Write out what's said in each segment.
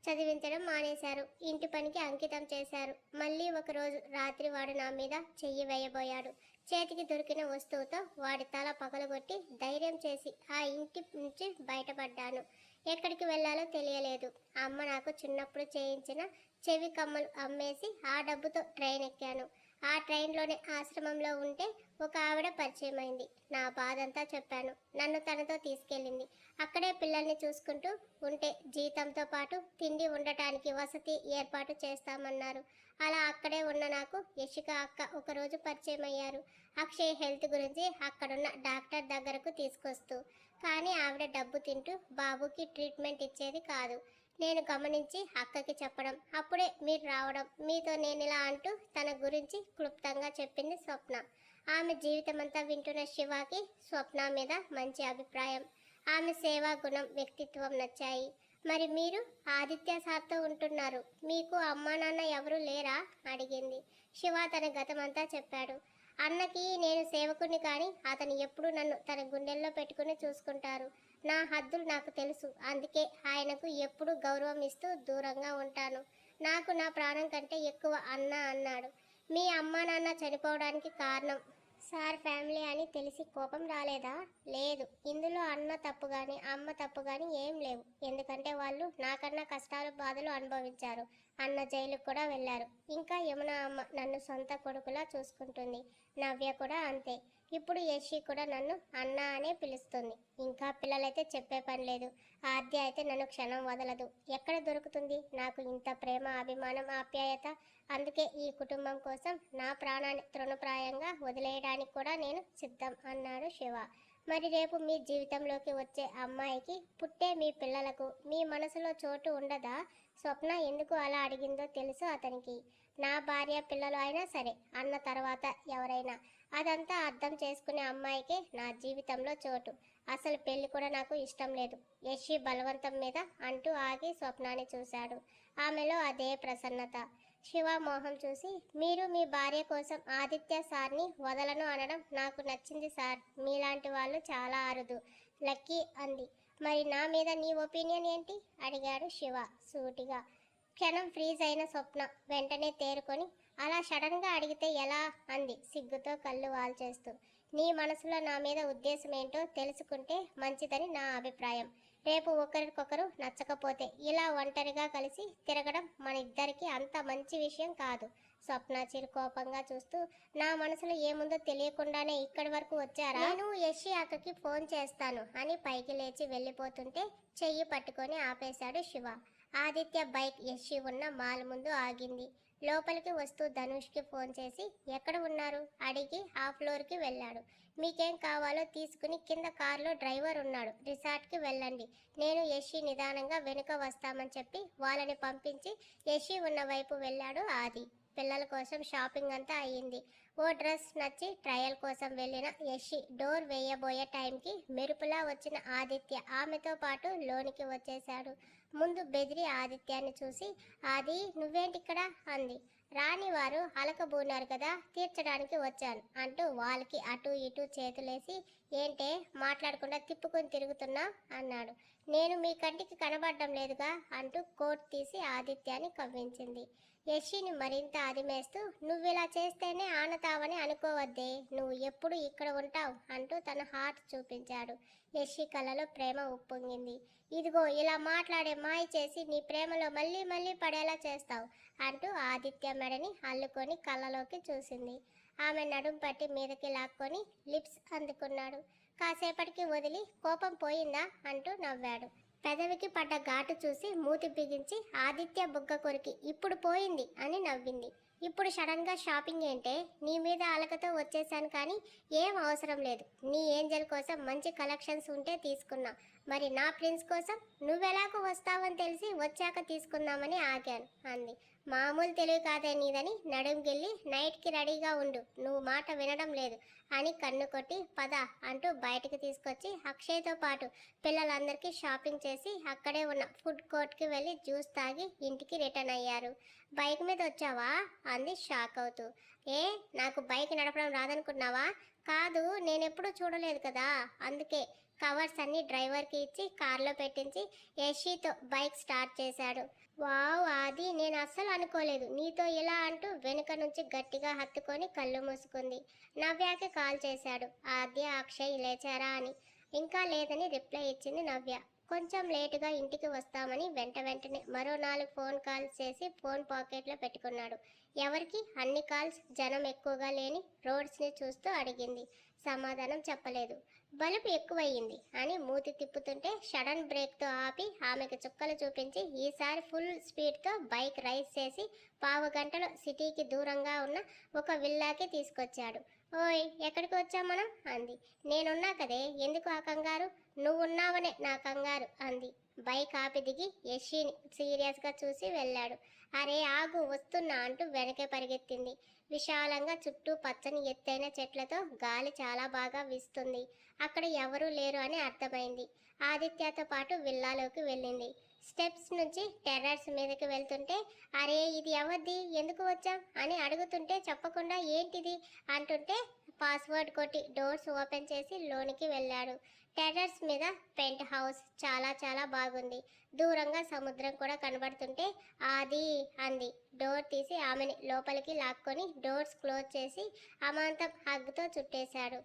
చదివించడం మానేశారు. ఇంటి పనికి అంకితం చేశారు. మళ్ళీ ఒకరోజు రాత్రి వాడు నా మీద చెయ్యి వేయబోయాడు. చేతికి దొరికిన వస్తువుతో వాడి తల పగలగొట్టి ధైర్యం చేసి ఆ ఇంటి నుంచి బయటపడ్డాను. ఎక్కడికి వెళ్ళాలో తెలియలేదు. అమ్మ నాకు చిన్నప్పుడు చేయించిన చెవి కమ్మలు అమ్మేసి ఆ డబ్బుతో ట్రైన్ ఎక్కాను. ఆ ట్రైన్లోనే ఆశ్రమంలో ఉంటే ఒక ఆవిడ పరిచయమైంది. నా బాధంతా చెప్పాను. నన్ను తనతో తీసుకెళ్ళింది. అక్కడే పిల్లల్ని చూసుకుంటూ ఉంటే జీతంతో పాటు తిండి ఉండటానికి వసతి ఏర్పాటు చేస్తామన్నారు. అలా అక్కడే ఉన్న నాకు యశిక అక్క ఒకరోజు పరిచయం అయ్యారు. అక్షయ్ హెల్త్ గురించి అక్కడున్న డాక్టర్ దగ్గరకు తీసుకొస్తూ. కానీ ఆవిడ డబ్బు తింటూ బాబుకి ట్రీట్మెంట్ ఇచ్చేది కాదు. నేను గమనించి అక్కకి చెప్పడం, అప్పుడే మీరు రావడం, మీతో నేనిలా అంటూ తన గురించి క్లుప్తంగా చెప్పింది స్వప్న. ఆమె జీవితమంతా వింటున్న శివాకి స్వప్న మీద మంచి అభిప్రాయం. ఆమె సేవా గుణం, వ్యక్తిత్వం నచ్చాయి. మరి మీరు ఆదిత్య సార్తో ఉంటున్నారు, మీకు అమ్మా నాన్న ఎవరు లేరా అడిగింది. శివ తన గతమంతా చెప్పాడు. అన్నకి నేను సేవకుని కానీ అతను ఎప్పుడు నన్ను తన గుండెల్లో పెట్టుకుని చూసుకుంటారు. నా హద్దులు నాకు తెలుసు. అందుకే ఆయనకు ఎప్పుడు గౌరవం ఇస్తూ దూరంగా ఉంటాను. నాకు నా ప్రాణం కంటే ఎక్కువ అన్న అన్నాడు. మీ అమ్మా నాన్న చనిపోవడానికి కారణం సార్ ఫ్యామిలీ అని తెలిసి కోపం రాలేదా? లేదు. ఇందులో అన్న తప్పు కానీ అమ్మ తప్పు కానీ ఏం లేవు. ఎందుకంటే వాళ్ళు నాకన్నా కష్టాలు బాధలు అనుభవించారు. అన్న జైలుకు కూడా వెళ్ళారు. ఇంకా యమున అమ్మ నన్ను సొంత కొడుకులా చూసుకుంటుంది. నవ్య కూడా అంతే. ఇప్పుడు యశి కూడా నన్ను అన్న అనే పిలుస్తుంది. ఇంకా పిల్లలైతే చెప్పే పని లేదు. ఆద్య అయితే నన్ను క్షణం వదలదు. ఎక్కడ దొరుకుతుంది నాకు ఇంత ప్రేమ, అభిమానం, ఆప్యాయత? అందుకే ఈ కుటుంబం కోసం నా ప్రాణాన్ని తృణప్రాయంగా వదిలేయడానికి కూడా నేను సిద్ధం అన్నాడు శివ. మరి రేపు మీ జీవితంలోకి వచ్చే అమ్మాయికి, పుట్టే మీ పిల్లలకు మీ మనసులో చోటు ఉండదా? స్వప్న ఎందుకు అలా అడిగిందో తెలుసు అతనికి. నా భార్య పిల్లలు అయినా సరే, అన్న తర్వాత ఎవరైనా, అదంతా అర్థం చేసుకునే అమ్మాయికే నా జీవితంలో చోటు. అసలు పెళ్లి కూడా నాకు ఇష్టం లేదు. యశి బలవంతం మీద అంటూ ఆగి స్వప్నాన్ని చూశాడు. ఆమెలో అదే ప్రసన్నత. శివ మోహం చూసి, మీరు మీ భార్య కోసం ఆదిత్య సార్ని వదలను అనడం నాకు నచ్చింది సార్. మీలాంటి వాళ్ళు చాలా అరుదు. లక్కీ అంది. మరి నా మీద నీ ఒపీనియన్ ఏంటి అడిగాడు శివ సూటిగా. క్షణం ఫ్రీజ్ అయిన స్వప్న వెంటనే తేరుకొని, అలా సడన్గా అడిగితే ఎలా అంది సిగ్గుతో కళ్ళు వాల్చేస్తూ. నీ మనసులో నా మీద ఉద్దేశం ఏంటో తెలుసుకుంటే మంచిదని నా అభిప్రాయం. రేపు ఒకరికొకరు నచ్చకపోతే ఇలా ఒంటరిగా కలిసి తిరగడం మన ఇద్దరికి అంత మంచి విషయం కాదు. స్వప్న చిరుకోపంగా చూస్తూ, నా మనసులో ఏముందో తెలియకుండానే ఇక్కడి వరకు వచ్చారా? నేను యశి అక్కకి ఫోన్ చేస్తాను అని పైకి లేచి వెళ్ళిపోతుంటే చెయ్యి పట్టుకొని ఆపేశాడు శివ. ఆదిత్య బైక్ యశి ఉన్న మాల్ ముందు ఆగింది. లోపలికి వస్తూ ధనుష్కి ఫోన్ చేసి ఎక్కడ ఉన్నారు అడిగి ఆ ఫ్లోర్కి వెళ్ళాడు. మీకేం కావాలో తీసుకుని కింద కారులో డ్రైవర్ ఉన్నాడు, రిసార్ట్కి వెళ్ళండి. నేను యశి నిదానంగా వెనుక వస్తామని చెప్పి వాళ్ళని పంపించి యశి ఉన్న వైపు వెళ్ళాడు ఆది. పిల్లల కోసం షాపింగ్ అంతా అయ్యింది. ఓ డ్రెస్ నచ్చి ట్రయల్ కోసం వెళ్ళిన యశి డోర్ వేయబోయే టైంకి మెరుపులా వచ్చిన ఆదిత్య ఆమెతో పాటు లోనికి వచ్చేశాడు. ముందు బెదిరి ఆదిత్యాన్ని చూసి, ఆది నువ్వేంటిక్కడ అంది. రాని వారు అలకబూనారు కదా, తీర్చడానికి వచ్చాను అంటూ వాళ్ళకి అటు ఇటు చేతులేసి, ఏంటే మాట్లాడకుండా తిప్పుకొని తిరుగుతున్నా అన్నాడు. నేను మీ కంటికి కనబడడం లేదుగా అంటూ కోట్ తీసి ఆదిత్యాన్ని కవ్వించింది. యశిని మరింత ఆదిమేస్తూ, నువ్విలా చేస్తేనే ఆనతావని అనుకోవద్దే, నువ్వు ఎప్పుడు ఇక్కడ ఉంటావు అంటూ తన హార్ట్ చూపించాడు. యశి కళ్ళలో ప్రేమ ఉప్పొంగింది. ఇదిగో ఇలా మాట్లాడే మాయ చేసి నీ ప్రేమలో మళ్ళీ మళ్ళీ పడేలా చేస్తావు అంటూ ఆదిత్య మెడని అల్లుకొని కళ్ళలోకి చూసింది. ఆమె నడుం పట్టి మీదకి లాక్కొని లిప్స్ అందుకున్నాడు. కాసేపటికి వదిలి, కోపం పోయిందా అంటూ నవ్వాడు. పెదవికి పడ్డ ఘాటు చూసి మూతి బిగించి ఆదిత్య బుగ్గ కొరికి, ఇప్పుడు పోయింది అని నవ్వింది. ఇప్పుడు సడన్గా షాపింగ్ ఏంటే? నీ మీద అలకతో వచ్చేసాను కానీ ఏం అవసరం లేదు. నీ ఏంజల్ కోసం మంచి కలెక్షన్స్ ఉంటే తీసుకున్నా. మరి నా ప్రిన్స్ కోసం నువ్వెలాగో వస్తావని తెలిసి వచ్చాక తీసుకుందామని ఆగాను అంది. మామూలు తెలివి కాదే నీదని, నడుంగిల్లి నైట్కి రెడీగా ఉండు, నువ్వు మాట వినడం లేదు అని కన్ను కొట్టి పద అంటూ బయటికి తీసుకొచ్చి అక్షయ్తో పాటు పిల్లలందరికీ షాపింగ్ చేసి అక్కడే ఉన్న ఫుడ్ కోర్ట్కి వెళ్ళి జ్యూస్ తాగి ఇంటికి రిటర్న్ అయ్యారు. బైక్ మీద వచ్చావా అంది షాక్ అవుతూ. ఏ నాకు బైక్ నడపడం రాదనుకున్నావా? కాదు, నేనెప్పుడూ చూడలేదు కదా అందుకే. కవర్స్ అన్ని డ్రైవర్కి ఇచ్చి కార్లో పెట్టించి యషితో బైక్ స్టార్ట్ చేశాడు. వావ్ ఆది, నేను అస్సలు అనుకోలేదు నీతో ఇలా అంటూ వెనుక నుంచి గట్టిగా హత్తుకొని కళ్ళు మూసుకుంది. నవ్యకి కాల్ చేశాడు. ఆద్య, అక్షయ్ లేచారా అని. ఇంకా లేదని రిప్లై ఇచ్చింది నవ్య. కొంచెం లేటుగా ఇంటికి వస్తామని వెంటనే మరో 4 ఫోన్ కాల్స్ చేసి ఫోన్ పాకెట్లో పెట్టుకున్నాడు. ఎవరికి? అన్ని కాల్స్ జనం ఎక్కువగా లేని రోడ్స్ని చూస్తూ అడిగింది. సమాధానం చెప్పలేదు. బలుపు ఎక్కువయ్యింది అని మూతి తిప్పుతుంటే సడన్ బ్రేక్తో ఆపి ఆమెకు చుక్కలు చూపించి ఈసారి ఫుల్ స్పీడ్తో బైక్ రైస్ చేసి పావు గంటలో సిటీకి దూరంగా ఉన్న ఒక విల్లాకి తీసుకొచ్చాడు. ఓయ్, ఎక్కడికి వచ్చాం మనం అంది. నేనున్నా కదే, ఎందుకు ఆ కంగారు? నువ్వున్నావనే నా కంగారు అంది. బైక్ ఆపి దిగి యషిని సీరియస్గా చూసి వెళ్ళాడు. అరే ఆగు, వస్తున్నా అంటూ వెనకే పరిగెత్తింది. విశాలంగా చుట్టూ పచ్చని ఎత్తైన చెట్లతో గాలి చాలా బాగా వీస్తుంది. అక్కడ ఎవరూ లేరు అని అర్థమైంది. ఆదిత్యతో పాటు విల్లాలోకి వెళ్ళింది. స్టెప్స్ నుంచి టెర్రస్ మీదకి వెళ్తుంటే అరే ఇది ఎవరిది, ఎందుకు వచ్చాం అని అడుగుతుంటే చెప్పకుండా ఏంటిది అంటుంటే పాస్వర్డ్ కొట్టి డోర్స్ ఓపెన్ చేసి లోనికి వెళ్ళాడు. టెర్రస్ మీద పెంట్ హౌస్ చాలా చాలా బాగుంది. దూరంగా సముద్రం కూడా కనబడుతుంటే ఆది అంది. డోర్ తీసి ఆమెని లోపలికి లాక్కొని డోర్స్ క్లోజ్ చేసి అమాంతం హగ్తో చుట్టేశాడు.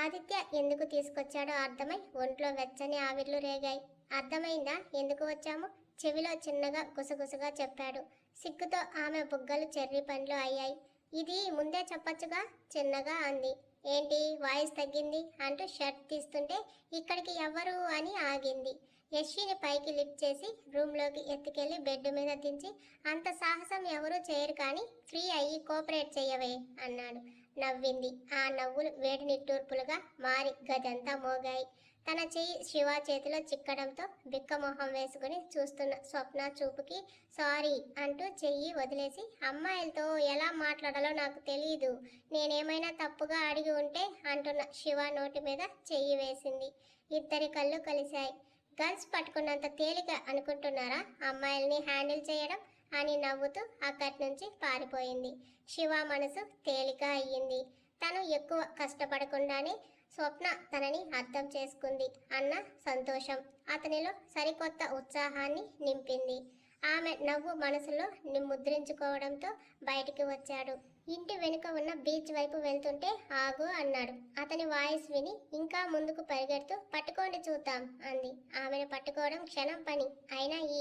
ఆదిత్య ఎందుకు తీసుకొచ్చాడో అర్థమై ఒంట్లో వెచ్చని ఆవిర్లు రేగాయి. అర్థమైందా ఎందుకు వచ్చాము? చెవిలో చిన్నగా గుసగుసగా చెప్పాడు. సిగ్గుతో ఆమె బుగ్గలు చెర్రి పండ్లు అయ్యాయి. ఇది ముందే చెప్పచ్చుగా చిన్నగా అంది. ఏంటి వాయిస్ తగ్గింది అంటూ షర్ట్ తీస్తుంటే ఇక్కడికి ఎవరు అని ఆగింది. యశ్విని పైకి లిఫ్ట్ చేసి రూమ్లోకి ఎత్తుకెళ్లి బెడ్ మీద దించి అంత సాహసం ఎవరూ చేయరు కానీ ఫ్రీ అయ్యి కోఆపరేట్ చెయ్యవే అన్నాడు. నవ్వింది. ఆ నవ్వులు వేడి నిట్టూర్పులుగా మారి గదంతా మోగాయి. తన చెయ్యి శివ చేతిలో చిక్కడంతో బిక్కమొహం వేసుకుని చూస్తున్న స్వప్న చూపుకి సారీ అంటూ చెయ్యి వదిలేసి అమ్మాయిలతో ఎలా మాట్లాడాలో నాకు తెలియదు, నేనేమైనా తప్పుగా అడిగి ఉంటే అంటున్న శివ నోటి మీద చెయ్యి వేసింది. ఇద్దరి కళ్ళు కలిశాయి. గన్స్ పట్టుకున్నంత తేలిక అనుకుంటున్నారా అమ్మాయిల్ని హ్యాండిల్ చేయడం అని నవ్వుతూ అక్కడి నుంచి పారిపోయింది. శివ మనసు తేలిక అయ్యింది. తను ఎక్కువ కష్టపడకుండానే స్వప్న తనని అర్థం చేసుకుంది అన్న సంతోషం అతనిలో సరికొత్త ఉత్సాహాన్ని నింపింది. ఆమె నవ్వు మనసులో ముద్రించుకోవడంతో బయటికి వచ్చాడు. ఇంటి వెనుక ఉన్న బీచ్ వైపు వెళ్తుంటే ఆగు అన్నాడు. అతని వాయిస్ విని ఇంకా ముందుకు పరిగెడుతూ పట్టుకోండి చూద్దాం అంది. ఆమెను పట్టుకోవడం క్షణం పని అయినా ఈ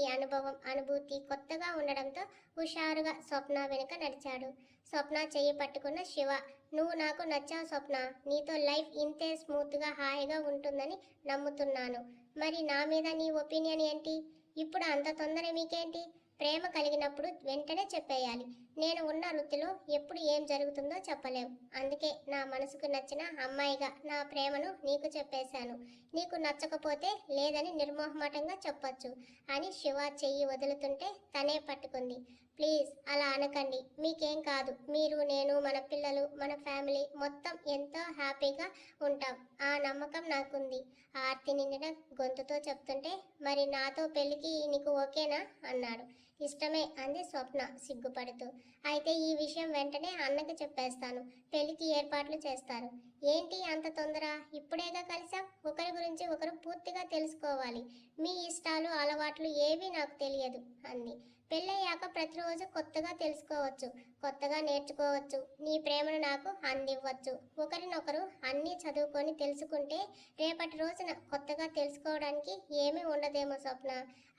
అనుభూతి కొత్తగా ఉండడంతో హుషారుగా స్వప్న వెనుక నడిచాడు. స్వప్న చెయ్యి పట్టుకున్న శివ, నువ్వు నాకు నచ్చావు స్వప్న, నీతో లైఫ్ ఇంతే స్మూత్గా హాయిగా ఉంటుందని నమ్ముతున్నాను. మరి నా మీద నీ ఒపీనియన్ ఏంటి? ఇప్పుడు అంత తొందర మీకేంటి? ప్రేమ కలిగినప్పుడు వెంటనే చెప్పేయాలి. నేను ఉన్న వృత్తిలో ఎప్పుడు ఏం జరుగుతుందో చెప్పలేవు. అందుకే నా మనసుకు నచ్చిన అమ్మాయిగా నా ప్రేమను నీకు చెప్పేశాను. నీకు నచ్చకపోతే లేదని నిర్మోహమాటంగా చెప్పొచ్చు అని శివ చెయ్యి వదులుతుంటే తనే పట్టుకుంది. ప్లీజ్ అలా అనకండి, మీకేం కాదు. మీరు, నేను, మన పిల్లలు, మన ఫ్యామిలీ మొత్తం ఎంతో హ్యాపీగా ఉంటాం. ఆ నమ్మకం నాకుంది ఆర్తి నిండిన గొంతుతో చెప్తుంటే. మరి నాతో పెళ్ళికి నీకు ఓకేనా అన్నాడు. ఇష్టమే అంది స్వప్న సిగ్గుపడుతూ. అయితే ఈ విషయం వెంటనే అన్నకి చెప్పేస్తాను. పెళ్లికి ఏర్పాట్లు చేస్తారు. ఏంటి అంత తొందర? ఇప్పుడేగా కలిసాం. ఒకరి గురించి ఒకరు పూర్తిగా తెలుసుకోవాలి. మీ ఇష్టాలు అలవాట్లు ఏవీ నాకు తెలియదు అంది. పెళ్ళయ్యాక ప్రతిరోజు కొత్తగా తెలుసుకోవచ్చు, కొత్తగా నేర్చుకోవచ్చు. నీ ప్రేమను నాకు అందివ్వచ్చు. ఒకరినొకరు అన్నీ చదువుకొని తెలుసుకుంటే రేపటి రోజున కొత్తగా తెలుసుకోవడానికి ఏమీ ఉండదేమో స్వప్న.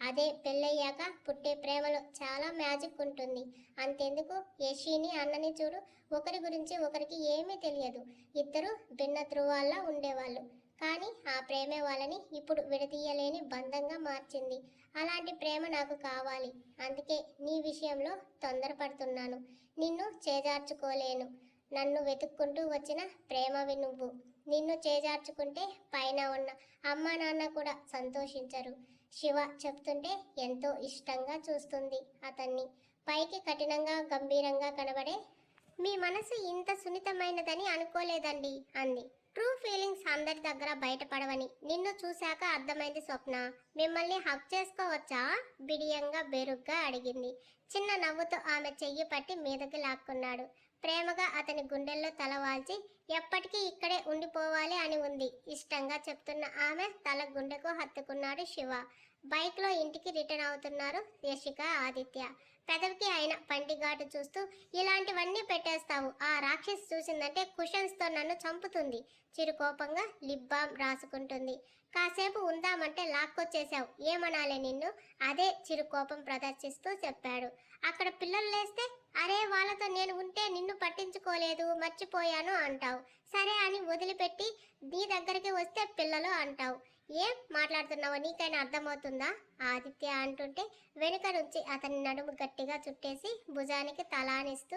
అదే పెళ్ళయ్యాక పుట్టే ప్రేమలో చాలా మ్యాజిక్ ఉంటుంది. అంతెందుకు, యశిని అన్నని చూడు, ఒకరి గురించి ఒకరికి ఏమీ తెలియదు. ఇద్దరు భిన్న ధృవాల్లా ఉండేవాళ్ళు. కానీ ఆ ప్రేమే వాళ్ళని ఇప్పుడు విడదీయలేని బంధంగా మార్చింది. అలాంటి ప్రేమ నాకు కావాలి. అందుకే నీ విషయంలో తొందరపడుతున్నాను. నిన్ను చేజార్చుకోలేను. నన్ను వెతుక్కుంటూ వచ్చిన ప్రేమవి నువ్వు. నిన్ను చేజార్చుకుంటే పైన ఉన్న అమ్మా నాన్న కూడా సంతోషించరు. శివ చెప్తుంటే ఎంతో ఇష్టంగా చూస్తుంది అతన్ని. పైకి కఠినంగా గంభీరంగా కనబడే మీ మనసు ఇంత సున్నితమైనదని అనుకోలేదండి అంది. ట్రూ ఫీలింగ్స్ అందరి దగ్గర బయటపడవని నిన్ను చూశాక అర్థమైంది స్వప్న. మిమ్మల్ని హక్ చేసుకోవచ్చా? బిడియంగా బెరుగ్గా అడిగింది. చిన్న నవ్వుతో ఆమె చెయ్యి పట్టి మీదకి లాక్కున్నాడు. ప్రేమగా అతని గుండెల్లో తల వాల్చి ఎప్పటికీ ఇక్కడే ఉండిపోవాలి అని ఉంది ఇష్టంగా చెప్తున్న ఆమె తల గుండెకు హత్తుకున్నాడు శివ. బైక్లో ఇంటికి రిటర్న్ అవుతున్నారు యశిక ఆదిత్య. పెదవికి అయిన పంటిఘాటు చూస్తూ ఇలాంటివన్నీ పెట్టేస్తావు, ఆ రాక్షసి చూసిందంటే కుషన్స్తో నన్ను చంపుతుంది. చిరుకోపంగా లిప్ బామ్ రాసుకుంటుంది. కాసేపు ఉందామంటే లాక్కొచ్చేశావు, ఏమనాలే నిన్ను, అదే చిరుకోపం ప్రదర్శిస్తూ చెప్పాడు. అక్కడ పిల్లలు లేస్తే అరే వాళ్ళతో నేను ఉంటే నిన్ను పట్టించుకోలేదు మర్చిపోయాను అంటావు. సరే అని వదిలిపెట్టి నీ దగ్గరికి వస్తే పిల్లలు అంటావు. ఏం మాట్లాడుతున్నావో నీకైనా అర్థమవుతుందా? ఆదిత్య అంటుంటే వెనుక నుంచి అతని నడుము గట్టిగా చుట్టేసి భుజానికి తలానిస్తూ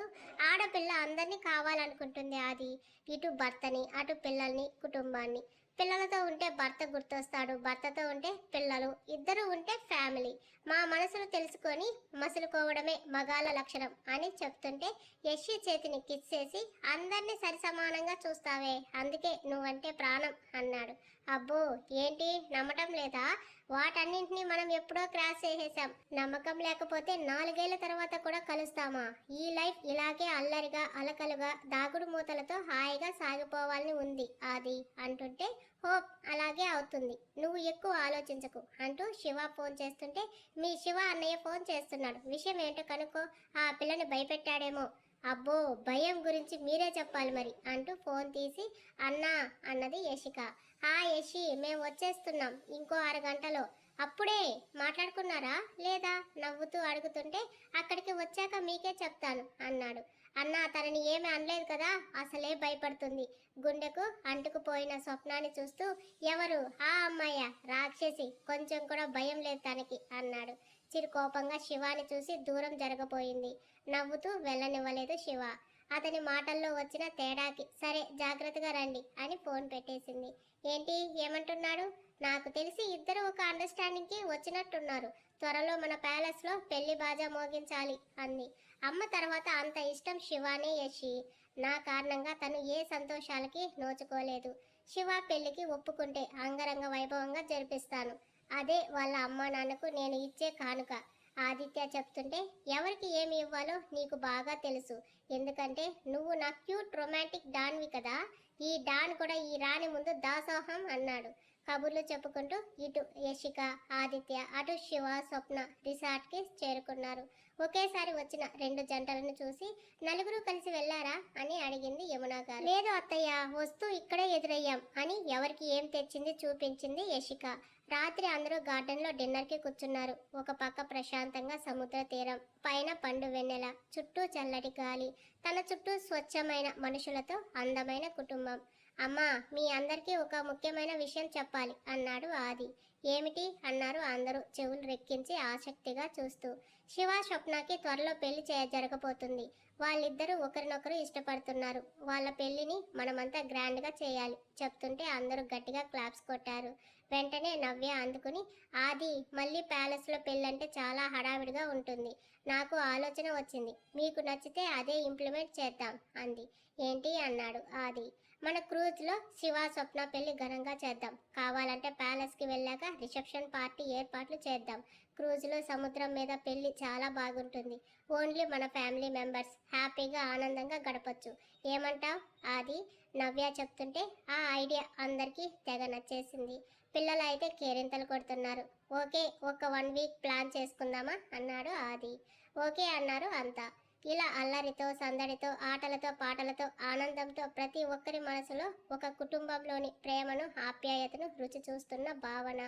ఆడపిల్ల అందరినీ కావాలనుకుంటుంది ఆది. ఇటు భర్తని, అటు పిల్లల్ని, కుటుంబాన్ని. పిల్లలతో ఉంటే భర్త గుర్తొస్తాడు, భర్తతో ఉంటే పిల్లలు, ఇద్దరు ఉంటే ఫ్యామిలీ. మా మనసును తెలుసుకొని మసులుకోవడమే మగాళ్ళ లక్షణం అని చెప్తుంటే యశి చేతిని కిస్ చేసి అందరినీ సరిసమానంగా చూస్తావే, అందుకే నువ్వంటే ప్రాణం అన్నాడు. అబ్బో ఏంటి నమ్మటం లేదా? వాటన్నింటినీ మనం ఎప్పుడో క్రాస్ చేసేసాం. నమ్మకం లేకపోతే 4 ఏళ్ల తర్వాత కూడా కలుస్తామా? ఈ లైఫ్ ఇలాగే అల్లరిగా అలకలుగా దాగుడు మూతలతో హాయిగా సాగిపోవాలని ఉంది ఆది అంటుంటే హోప్ అలాగే అవుతుంది, నువ్వు ఎక్కువ ఆలోచించకు అంటూ శివ ఫోన్ చేస్తుంటే మీ శివ అన్నయ్య ఫోన్ చేస్తున్నాడు, విషయం ఏంటో కనుక్కో, ఆ పిల్లని భయపెట్టాడేమో. అబ్బో భయం గురించి మీరే చెప్పాలి మరి అంటూ ఫోన్ తీసి అన్నా అన్నది యశిక. యశి మేము వచ్చేస్తున్నాం ఇంకో 6 గంటలో. అప్పుడే మాట్లాడుకున్నారా లేదా నవ్వుతూ అడుగుతుంటే అక్కడికి వచ్చాక మీకే చెప్తాను అన్నాడు. అన్నా తనని ఏమీ అనలేదు కదా, అసలే భయపడుతుంది. గుండెకు అంటుకుపోయిన స్వప్నాన్ని చూస్తూ ఎవరు ఆ అమ్మాయ రాక్షసి, కొంచెం కూడా భయం లేదు తనకి అన్నాడు. చిరుకోపంగా శివాని చూసి దూరం జరగబోయింది. నవ్వుతూ వెళ్ళనివ్వలేదు శివ. అతని మాటల్లో వచ్చిన తేడాకి సరే జాగ్రత్తగా రండి అని ఫోన్ పెట్టేసింది. ఏంటి ఏమంటున్నాడు? నాకు తెలిసి ఇద్దరు ఒక అండర్స్టాండింగ్కి వచ్చినట్టున్నారు. త్వరలో మన ప్యాలెస్లో పెళ్లి బాజా మోగించాలి అంది. అమ్మ తర్వాత అంత ఇష్టం శివానే యశి. నా కారణంగా తను ఏ సంతోషాలకి నోచుకోలేదు. శివ పెళ్లికి ఒప్పుకుంటే అంగరంగ వైభవంగా జరిపిస్తాను. అదే వాళ్ళ అమ్మా నాన్నకు నేను ఇచ్చే కానుక. ఆదిత్య చెప్తుంటే ఎవరికి ఏమి ఇవ్వాలో నీకు బాగా తెలుసు, ఎందుకంటే నువ్వు నా క్యూట్ రొమాంటిక్ డాన్వి కదా. ఈ డాన్ కూడా ఈ రాణి ముందు దాసోహం అన్నాడు. కబుర్లు చెప్పుకుంటూ ఇటు యశిక ఆదిత్య అటు శివ స్వప్న రిసార్ట్కి చేరుకున్నారు. ఒకేసారి వచ్చిన 2 జంటలను చూసి నలుగురు కలిసి వెళ్ళారా అని అడిగింది యమున గారు. లేదు అత్తయ్య, వస్తూ ఇక్కడే ఎదురయ్యాం అని ఎవరికి ఏం తెచ్చింది చూపించింది యశిక. రాత్రి అందరూ గార్డెన్లో డిన్నర్కి కూర్చున్నారు. ఒక పక్క ప్రశాంతంగా సముద్ర తీరం, పైన పండు వెన్నెల, చుట్టూ చల్లటి గాలి, తన చుట్టూ స్వచ్ఛమైన మనుషులతో అందమైన కుటుంబం. అమ్మా మీ అందరికీ ఒక ముఖ్యమైన విషయం చెప్పాలి అన్నాడు ఆది. ఏమిటి అన్నారు అందరూ చెవులు రెక్కించి ఆసక్తిగా చూస్తూ. శివ స్వప్నకి త్వరలో పెళ్లి జరగబోతుంది. వాళ్ళిద్దరూ ఒకరినొకరు ఇష్టపడుతున్నారు. వాళ్ళ పెళ్లిని మనమంతా గ్రాండ్గా చేయాలి చెప్తుంటే అందరూ గట్టిగా క్లాప్స్ కొట్టారు. వెంటనే నవ్య అందుకుని ఆది మళ్ళీ ప్యాలెస్లో పెళ్ళంటే చాలా హడావిడిగా ఉంటుంది. నాకు ఆలోచన వచ్చింది, మీకు నచ్చితే అదే ఇంప్లిమెంట్ చేద్దాం అంది. ఏంటి అన్నాడు ఆది. మన క్రూజ్లో శివ స్వప్న పెళ్లి ఘనంగా చేద్దాం. కావాలంటే ప్యాలెస్కి వెళ్ళాక రిసెప్షన్ పార్టీ ఏర్పాట్లు చేద్దాం. క్రూజ్లో సముద్రం మీద పెళ్లి చాలా బాగుంటుంది. ఓన్లీ మన ఫ్యామిలీ మెంబర్స్ హ్యాపీగా ఆనందంగా గడపచ్చు. ఏమంటావ్ ఆది? నవ్య చెప్తుంటే ఆ ఐడియా అందరికీ తెగ నచ్చేసింది. పిల్లలు అయితే కేరింతలు కొడుతున్నారు. ఓకే, ఒక 1 వీక్ ప్లాన్ చేసుకుందామా అన్నాడు ఆది. ఓకే అన్నారు అంతా. ఇలా అల్లరితో సందడితో ఆటలతో పాటలతో ఆనందంతో ప్రతి ఒక్కరి మనసులో ఒక కుటుంబంలోని ప్రేమను ఆప్యాయతను రుచి చూస్తున్న భావన.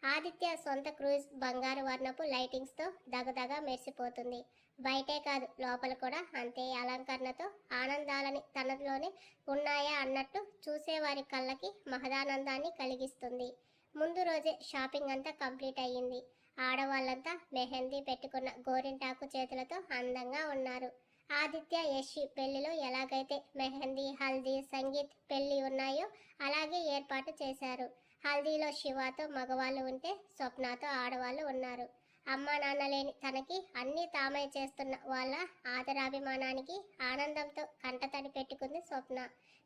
ఆదిత్య సొంత క్రూజ్ బంగారు వర్ణపు లైటింగ్స్తో దగదగా మెరిసిపోతుంది. బయటే కాదు లోపల కూడా అంతే అలంకరణతో ఆనందాలని తనలోనే ఉన్నాయా అన్నట్టు చూసేవారి కళ్ళకి మహదానందాన్ని కలిగిస్తుంది. ముందు రోజే షాపింగ్ అంతా కంప్లీట్ అయ్యింది. ఆడవాళ్ళంతా మెహందీ పెట్టుకున్న గోరింటాకు చేతులతో అందంగా ఉన్నారు. ఆదిత్య యశి పెళ్లిలో ఎలాగైతే మెహందీ హల్దీ సంగీత్ పెళ్లి ఉన్నాయో అలాగే ఏర్పాటు చేశారు. హల్దీలో శివతో మగవాళ్ళు ఉంటే స్వప్నతో ఆడవాళ్ళు ఉన్నారు. అమ్మా నాన్న లేని తనకి అన్నీ తామై చేస్తున్న వాళ్ళ ఆదరాభిమానానికి ఆనందంతో కంటతడి పెట్టుకుంది స్వప్న.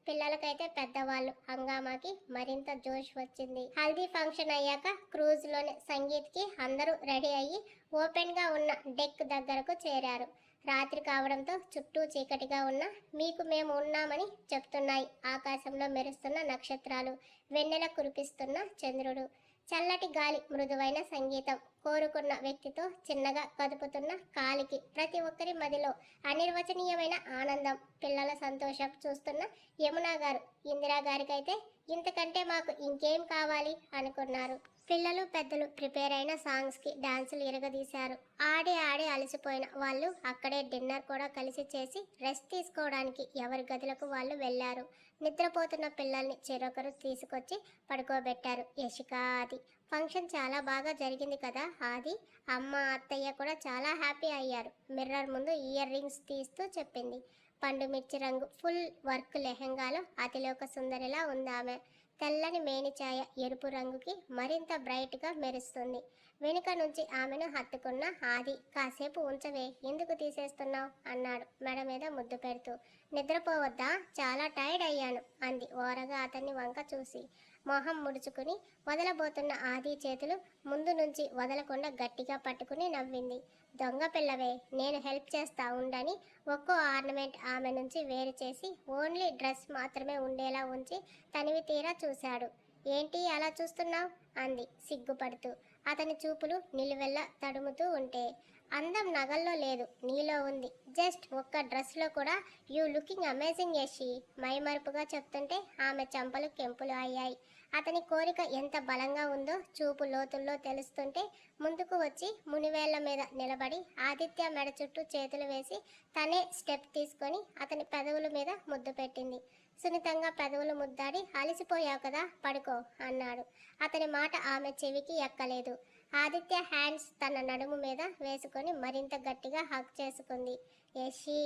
పిల్లలకైతే పెద్దవాళ్ళు హంగామాకి మరింత జోష్ వచ్చింది. హల్దీ ఫంక్షన్ అయ్యాక క్రూజ్లోని సంగీత్కి అందరూ రెడీ అయ్యి ఓపెన్గా ఉన్న డెక్ దగ్గరకు చేరారు. రాత్రి కావడంతో చుట్టూ చీకటిగా ఉన్న మీకు మేము ఉన్నామని చెప్తున్నాయి ఆకాశంలో మెరుస్తున్న నక్షత్రాలు, వెన్నెల కురిపిస్తున్న చంద్రుడు. చల్లటి గాలి, మృదువైన సంగీతం, కోరుకున్న వ్యక్తితో చిన్నగా కదుపుతున్న కాలికి ప్రతి ఒక్కరి మదిలో అనిర్వచనీయమైన ఆనందం, పిల్లల సంతోషం చూస్తున్న యమునా గారు, ఇందిరా గారికైతే ఇంతకంటే మాకు ఇంకేం కావాలి అనుకున్నారు. పిల్లలు పెద్దలు ప్రిపేర్ అయిన సాంగ్స్కి డాన్సులు ఇరగదీశారు. ఆడి ఆడి అలసిపోయిన వాళ్ళు అక్కడే డిన్నర్ కూడా కలిసి చేసి రెస్ట్ తీసుకోవడానికి ఎవరి గదులకు వాళ్ళు వెళ్ళారు. నిద్రపోతున్న పిల్లల్ని చెరొకరు తీసుకొచ్చి పడుకోబెట్టారు యశిక, ఆది. ఫంక్షన్ చాలా బాగా జరిగింది కదా ఆది. అమ్మ అత్తయ్య కూడా చాలా హ్యాపీ అయ్యారు. మిర్రర్ ముందు ఇయర్ రింగ్స్ తీస్తూ చెప్పింది. పండు మిర్చి రంగు ఫుల్ వర్క్ లెహెంగాలో అతిలోక సుందరిలా ఉందామె. తెల్లని మేనిఛాయ ఎరుపు రంగుకి మరింత బ్రైట్గా మెరుస్తుంది. వెనుక నుంచి ఆమెను హత్తుకున్న ఆది, కాసేపు ఉంచవే, ఎందుకు తీసేస్తున్నావు అన్నాడు మెడ మీద ముద్దు పెడుతూ. నిద్రపోవద్దా, చాలా టైర్డ్ అయ్యాను అంది ఓరగా అతన్ని వంక చూసి. మొహం ముడుచుకుని వదలబోతున్న ఆది చేతులు ముందు నుంచి వదలకుండా గట్టిగా పట్టుకుని నవ్వింది. దొంగ పిల్లవే, నేను హెల్ప్ చేస్తా ఉండని ఒక్కో ఆర్నమెంట్ ఆమె నుంచి వేరు చేసి ఓన్లీ డ్రెస్ మాత్రమే ఉండేలా ఉంచి తనివి తీరా చూశాడు. ఏంటి అలా చూస్తున్నావు అంది సిగ్గుపడుతూ. అతని చూపులు నిలువెల్లా తడుముతూ ఉంటే. అందం నగల్లో లేదు, నీలో ఉంది. జస్ట్ ఒక్క డ్రెస్లో కూడా యూ లుకింగ్ అమేజింగ్ యషి. మైమరుపుగా చెప్తుంటే ఆమె చెంపలు కెంపులు అయ్యాయి. అతని కోరిక ఎంత బలంగా ఉందో చూపు లోతుల్లో తెలుస్తుంటే ముందుకు వచ్చి మునివేళ్ల మీద నిలబడి ఆదిత్య మెడ చుట్టూ చేతులు వేసి తనే స్టెప్ తీసుకొని అతని పెదవుల మీద ముద్దు పెట్టింది. సున్నితంగా పెదవులు ముద్దాడి అలసిపోయావు కదా, పడుకో అన్నాడు. అతని మాట ఆమె చెవికి ఎక్కలేదు. ఆదిత్య హ్యాండ్స్ తన నడుము మీద వేసుకొని మరింత గట్టిగా హగ్ చేసుకుంది. యషి,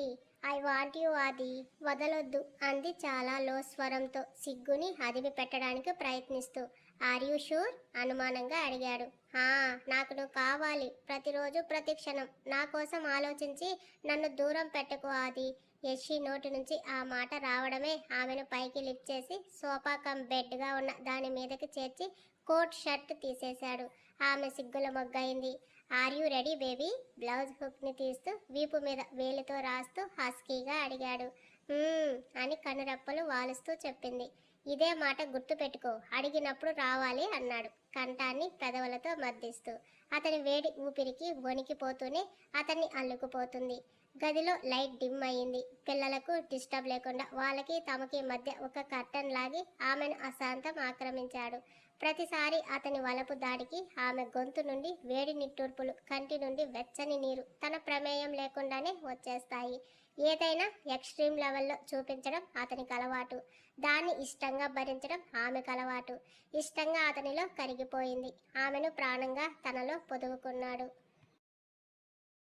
ఐ వాంట్ యు ఆది, వదలొద్దు అంది చాలా లో స్వరంతో, సిగ్గుని అదిమి పెట్టడానికి ప్రయత్నిస్తూ. ఆర్ యూ షూర్ అనుమానంగా అడిగాడు. నాకు నువ్వు కావాలి, ప్రతిరోజు ప్రతి క్షణం నా కోసం ఆలోచించి నన్ను దూరం పెట్టుకో ఆది. యషి నోటి నుంచి ఆ మాట రావడమే ఆమెను పైకి లిఫ్ట్ చేసి సోఫా కమ్ బెడ్గా ఉన్న దాని మీదకి చేర్చి కోట్ షర్ట్ తీసేశాడు. ఆమె సిగ్గుల మొగ్గైంది. Are you ready baby, blouse హుక్ని తీస్తూ వీపు మీద వేలితో రాస్తూ హస్కీగా అడిగాడు. అని కనురెప్పలు వాలుస్తూ చెప్పింది. ఇదే మాట గుర్తు పెట్టుకో, అడిగినప్పుడు రావాలి అన్నాడు కంఠాన్ని పెదవులతో మద్దిస్తూ. అతని వేడి ఊపిరికి వణికిపోతూనే అతన్ని అల్లుకుపోతుంది. గదిలో లైట్ డిమ్ అయింది. పిల్లలకు డిస్టర్బ్ లేకుండా వాళ్ళకి తమకి మధ్య ఒక కర్టన్ లాగి ఆమెను అశాంతం ఆక్రమించాడు. ప్రతిసారి అతని వలపు దాడికి ఆమె గొంతు నుండి వేడి నిట్టూర్పులు, కంటి నుండి వెచ్చని నీరు తన ప్రమేయం లేకుండానే వచ్చేస్తాయి. ఏదైనా ఎక్స్ట్రీమ్ లెవెల్లో చూపించడం అతనికి అలవాటు. దాన్ని ఇష్టంగా భరించడం ఆమెకు అలవాటు. ఇష్టంగా అతనిలో కరిగిపోయింది. ఆమెను ప్రాణంగా తనలో పొదువుకున్నాడు.